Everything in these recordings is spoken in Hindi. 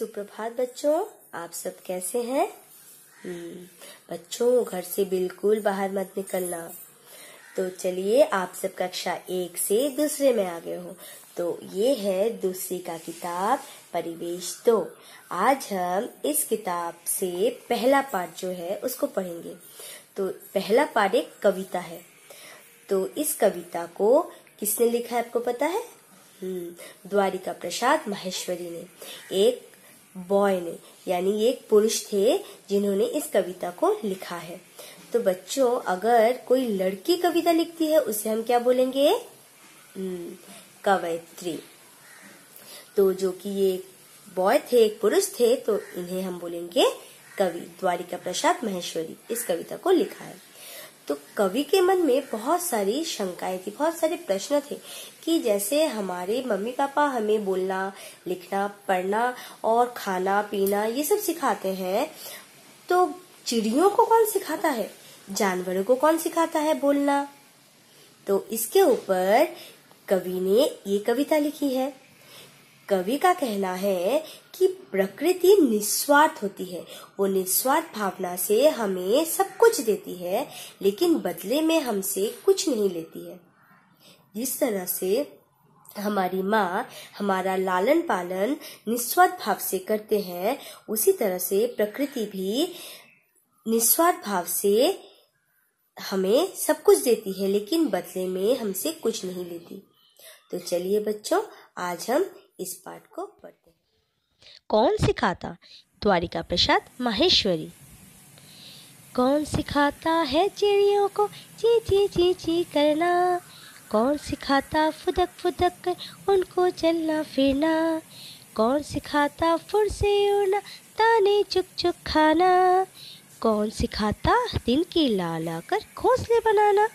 सुप्रभात बच्चों, आप सब कैसे हैं? बच्चों, घर से बिल्कुल बाहर मत निकलना। तो चलिए, आप सब कक्षा 1 से दूसरे में आ गए हो। तो ये है दूसरी का किताब परिवेश 2। आज हम इस किताब से पहला पाठ जो है उसको पढ़ेंगे। तो पहला पाठ एक कविता है। तो इस कविता को किसने लिखा है आपको पता है? द्वारिका प्रसाद माहेश्वरी ने। एक बॉय ने, यानी एक पुरुष थे जिन्होंने इस कविता को लिखा है। तो बच्चों, अगर कोई लड़की कविता लिखती है उसे हम क्या बोलेंगे? कवयित्री। तो जो कि ये बॉय थे, एक पुरुष थे, तो इन्हें हम बोलेंगे कवि। द्वारिका प्रसाद माहेश्वरी इस कविता को लिखा है। तो कवि के मन में बहुत सारी शंकाएं थी, बहुत सारे प्रश्न थे कि जैसे हमारे मम्मी पापा हमें बोलना, लिखना, पढ़ना और खाना पीना ये सब सिखाते हैं, तो चिड़ियों को कौन सिखाता है? जानवरों को कौन सिखाता है बोलना? तो इसके ऊपर कवि ने ये कविता लिखी है। कवि का कहना है कि प्रकृति निस्वार्थ होती है। वो निस्वार्थ भावना से हमें सब कुछ देती है, लेकिन बदले में हमसे कुछ नहीं लेती है। जिस तरह से हमारी माँ हमारा लालन पालन निस्वार्थ भाव से करते हैं, उसी तरह से प्रकृति भी निस्वार्थ भाव से हमें सब कुछ देती है, लेकिन बदले में हमसे कुछ नहीं लेती। तो चलिए बच्चों, आज हम इस पाठ को पढ़ते हैं। कौन सिखाता? द्वारिका प्रसाद माहेश्वरी। कौन सिखाता है चिड़ियों को ची ची ची ची करना? कौन सिखाता फुदक फुदक कर उनको चलना फिरना? कौन सिखाता फुर से उड़ना, दाने चुक चुक खाना? कौन सिखाता दिन की ला ला कर घोंसले बनाना?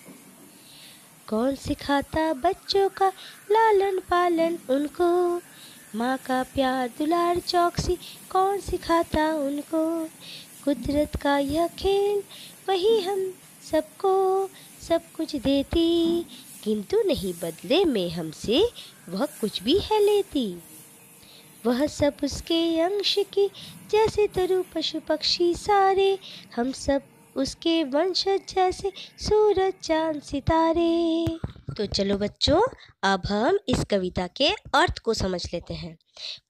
कौन सिखाता बच्चों का लालन पालन उनको? माँ का प्यार दुलार चौकसी कौन सिखाता उनको? कुदरत का यह खेल वही हम सबको सब कुछ देती, किंतु नहीं बदले में हमसे वह कुछ भी है लेती। वह सब उसके अंश की, जैसे तरु पशु पक्षी सारे, हम सब उसके वंशज जैसे सूरज चांद सितारे। तो चलो बच्चों, अब हम इस कविता के अर्थ को समझ लेते हैं।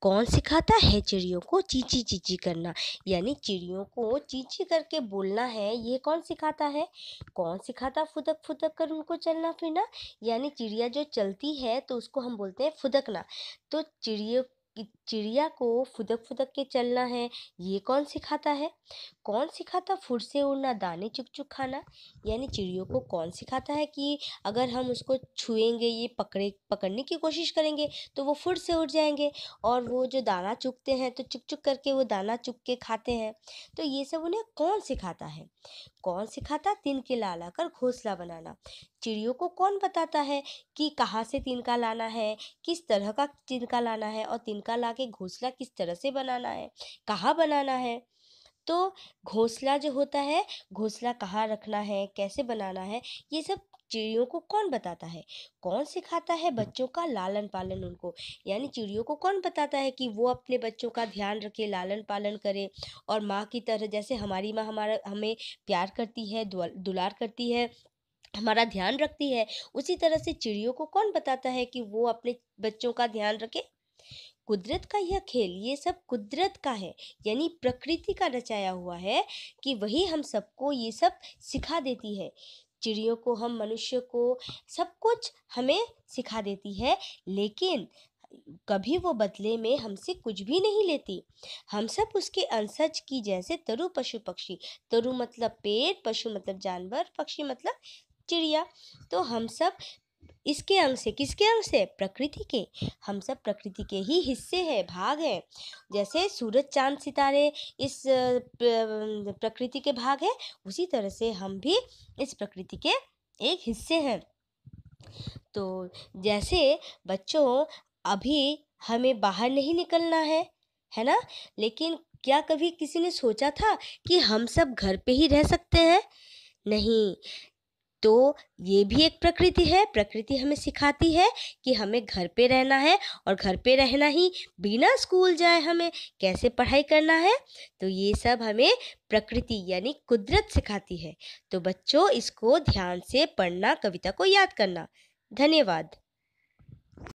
कौन सिखाता है चिड़ियों को चींची चींची करना? यानी चिड़ियों को चींची करके बोलना है, ये कौन सिखाता है? कौन सिखाता फुदक फुदक कर उनको चलना फिरना? यानी चिड़िया जो चलती है तो उसको हम बोलते हैं फुदकना। तो चिड़िया को फुदक फुदक के चलना है, ये कौन सिखाता है? कौन सिखाता फुर से उड़ना, दाने चुग चुग खाना? यानी चिड़ियों को कौन सिखाता है कि अगर हम उसको छुएंगे, ये पकड़ने की कोशिश करेंगे तो वो फुर से उड़ जाएंगे, और वो जो दाना चुगते हैं तो चुग चुग करके वो दाना चुग के खाते हैं। तो ये सब उन्हें कौन सिखाता है? कौन सिखाता तिनके ला ला कर घोंसला बनाना? चिड़ियों को कौन बताता है कि कहाँ से तिनका लाना है, किस तरह का तिनका लाना है, और तिनका ला के घोंसला किस तरह से बनाना है, कहाँ बनाना है? तो घोंसला जो होता है, घोंसला कहाँ रखना है, कैसे बनाना है, ये सब चिड़ियों को कौन बताता है? कौन सिखाता है बच्चों का लालन पालन उनको? यानी चिड़ियों को कौन बताता है कि वो अपने बच्चों का ध्यान रखे, लालन पालन करे, और माँ की तरह, जैसे हमारी माँ हमें प्यार करती है, दुलार करती है, हमारा ध्यान रखती है, उसी तरह से चिड़ियों को कौन बताता है कि वो अपने बच्चों का ध्यान रखे? कुदरत का यह खेल, ये सब कुदरत का है, यानी प्रकृति का रचाया हुआ है, कि वही हम सबको ये सब सिखा देती है। चिड़ियों को, हम मनुष्य को, सब कुछ हमें सिखा देती है, लेकिन कभी वो बदले में हमसे कुछ भी नहीं लेती। हम सब उसके अंशज की, जैसे तरु पशु पक्षी। तरु मतलब पेड़, पशु मतलब जानवर, पक्षी मतलब चिड़िया। तो हम सब इसके अंश है। किसके अंश है? प्रकृति के। हम सब प्रकृति के ही हिस्से हैं, भाग हैं। जैसे सूरज चांद सितारे इस प्रकृति के भाग है, उसी तरह से हम भी इस प्रकृति के एक हिस्से हैं। तो जैसे बच्चों, अभी हमें बाहर नहीं निकलना है ना? लेकिन क्या कभी किसी ने सोचा था कि हम सब घर पे ही रह सकते हैं? नहीं, तो ये भी एक प्रकृति है। प्रकृति हमें सिखाती है कि हमें घर पे रहना है और घर पे रहना ही, बिना स्कूल जाए हमें कैसे पढ़ाई करना है। तो ये सब हमें प्रकृति यानी कुदरत सिखाती है। तो बच्चों, इसको ध्यान से पढ़ना, कविता को याद करना। धन्यवाद।